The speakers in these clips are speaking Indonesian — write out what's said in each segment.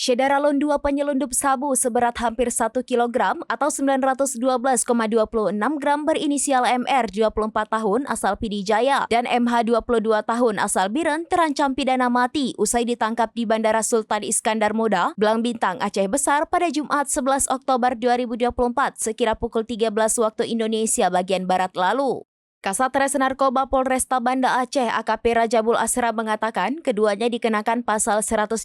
Syedaralun 2 penyelundup sabu seberat hampir 1 kg atau 912,26 gram berinisial MR 24 tahun asal PD Jaya dan MH 22 tahun asal Biren terancam pidana mati usai ditangkap di Bandara Sultan Iskandar Muda, Blang Bintang, Aceh Besar pada Jumat 11 Oktober 2024 sekira pukul 13 waktu Indonesia bagian Barat lalu. Kasat Res Narkoba Polresta Banda Aceh AKP Rajabul Asra mengatakan keduanya dikenakan pasal 112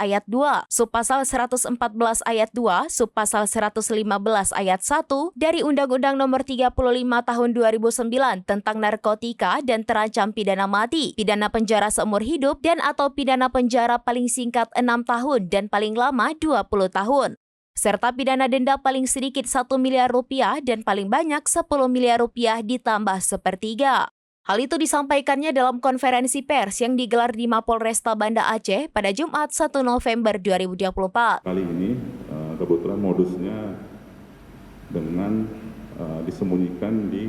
ayat 2, subpasal 114 ayat 2, subpasal 115 ayat 1 dari Undang-Undang Nomor 35 Tahun 2009 tentang narkotika dan terancam pidana mati, pidana penjara seumur hidup dan atau pidana penjara paling singkat 6 tahun dan paling lama 20 tahun. Serta pidana denda paling sedikit 1 miliar rupiah dan paling banyak 10 miliar rupiah ditambah sepertiga. Hal itu disampaikannya dalam konferensi pers yang digelar di Mapolresta Banda Aceh pada Jumat 1 November 2024. Kali ini kebetulan modusnya dengan disembunyikan di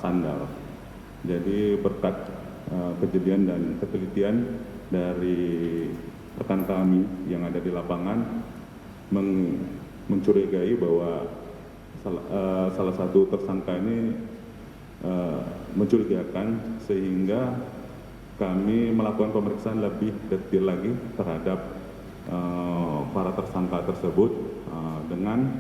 sandal. Jadi berkat kejadian dan ketelitian dari rekan kami yang ada di lapangan mencurigai bahwa salah satu tersangka ini mencurigakan sehingga kami melakukan pemeriksaan lebih detail lagi terhadap para tersangka tersebut dengan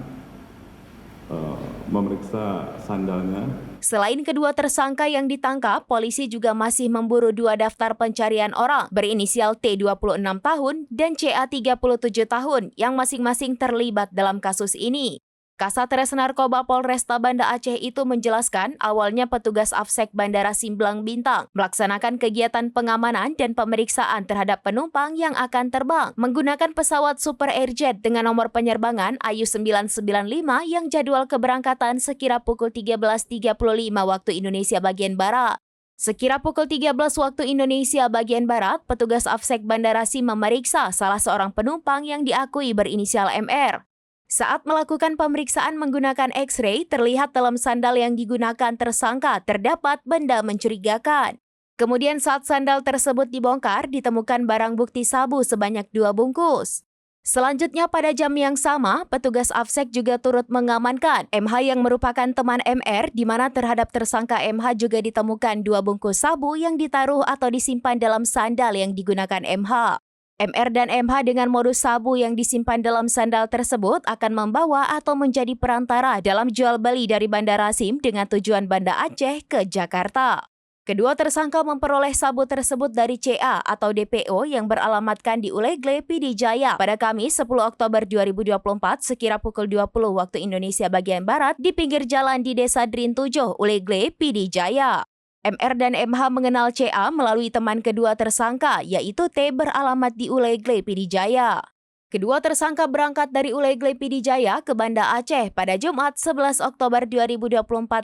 memeriksa sandalnya. Selain kedua tersangka yang ditangkap, polisi juga masih memburu 2 daftar pencarian orang berinisial T 26 tahun dan CA 37 tahun yang masing-masing terlibat dalam kasus ini. Kasat Res Narkoba Polresta Banda Aceh itu menjelaskan awalnya petugas Afsek Bandara Simblang Bintang melaksanakan kegiatan pengamanan dan pemeriksaan terhadap penumpang yang akan terbang menggunakan pesawat Super Airjet dengan nomor penerbangan AU995 yang jadwal keberangkatan sekira pukul 13.35 waktu Indonesia bagian Barat. Sekira pukul 13 waktu Indonesia bagian Barat, petugas Afsek Bandara Sim memeriksa salah seorang penumpang yang diakui berinisial MR. Saat melakukan pemeriksaan menggunakan X-ray, terlihat dalam sandal yang digunakan tersangka terdapat benda mencurigakan. Kemudian saat sandal tersebut dibongkar, ditemukan barang bukti sabu sebanyak 2 bungkus. Selanjutnya pada jam yang sama, petugas Afsek juga turut mengamankan MH yang merupakan teman MR, di mana terhadap tersangka MH juga ditemukan 2 bungkus sabu yang ditaruh atau disimpan dalam sandal yang digunakan MH. MR dan MH dengan modus sabu yang disimpan dalam sandal tersebut akan membawa atau menjadi perantara dalam jual beli dari Bandara Sim dengan tujuan Banda Aceh ke Jakarta. Kedua tersangka memperoleh sabu tersebut dari CA atau DPO yang beralamatkan di Ulegle, PD Jaya pada Kamis 10 Oktober 2024 sekira pukul 20 waktu Indonesia bagian Barat di pinggir jalan di Desa Drin 7, Ulegle, PD Jaya. MR dan MH mengenal CA melalui teman kedua tersangka, yaitu T beralamat di Ulegle, PD Jaya. Kedua tersangka berangkat dari Ulegle, PD Jaya ke Banda Aceh pada Jumat 11 Oktober 2024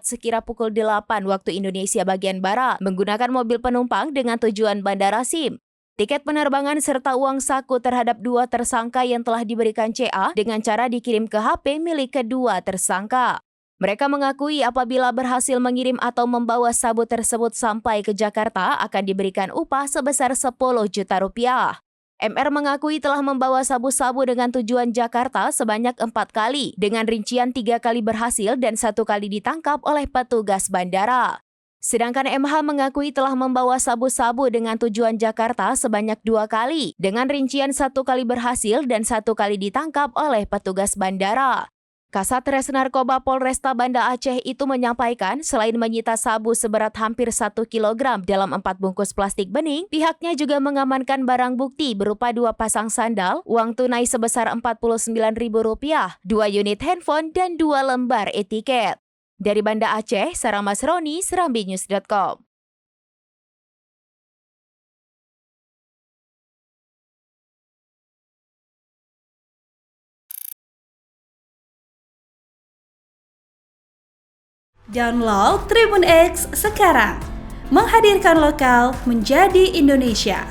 sekira pukul 8 waktu Indonesia bagian Barat menggunakan mobil penumpang dengan tujuan Bandara Sim. Tiket penerbangan serta uang saku terhadap 2 tersangka yang telah diberikan CA dengan cara dikirim ke HP milik kedua tersangka. Mereka mengakui apabila berhasil mengirim atau membawa sabu tersebut sampai ke Jakarta akan diberikan upah sebesar 10 juta rupiah. MR mengakui telah membawa sabu-sabu dengan tujuan Jakarta sebanyak 4 kali dengan rincian 3 kali berhasil dan 1 kali ditangkap oleh petugas bandara. Sedangkan MH mengakui telah membawa sabu-sabu dengan tujuan Jakarta sebanyak 2 kali dengan rincian 1 kali berhasil dan 1 kali ditangkap oleh petugas bandara. Kasat Res Narkoba Polresta Banda Aceh itu menyampaikan selain menyita sabu seberat hampir 1 kg dalam 4 bungkus plastik bening, pihaknya juga mengamankan barang bukti berupa 2 pasang sandal, uang tunai sebesar Rp49.000, 2 unit handphone, dan 2 lembar e-tiket. Dari Banda Aceh, Sarah Masroni, serambinews.com. Download Tribun X sekarang, menghadirkan lokal menjadi Indonesia.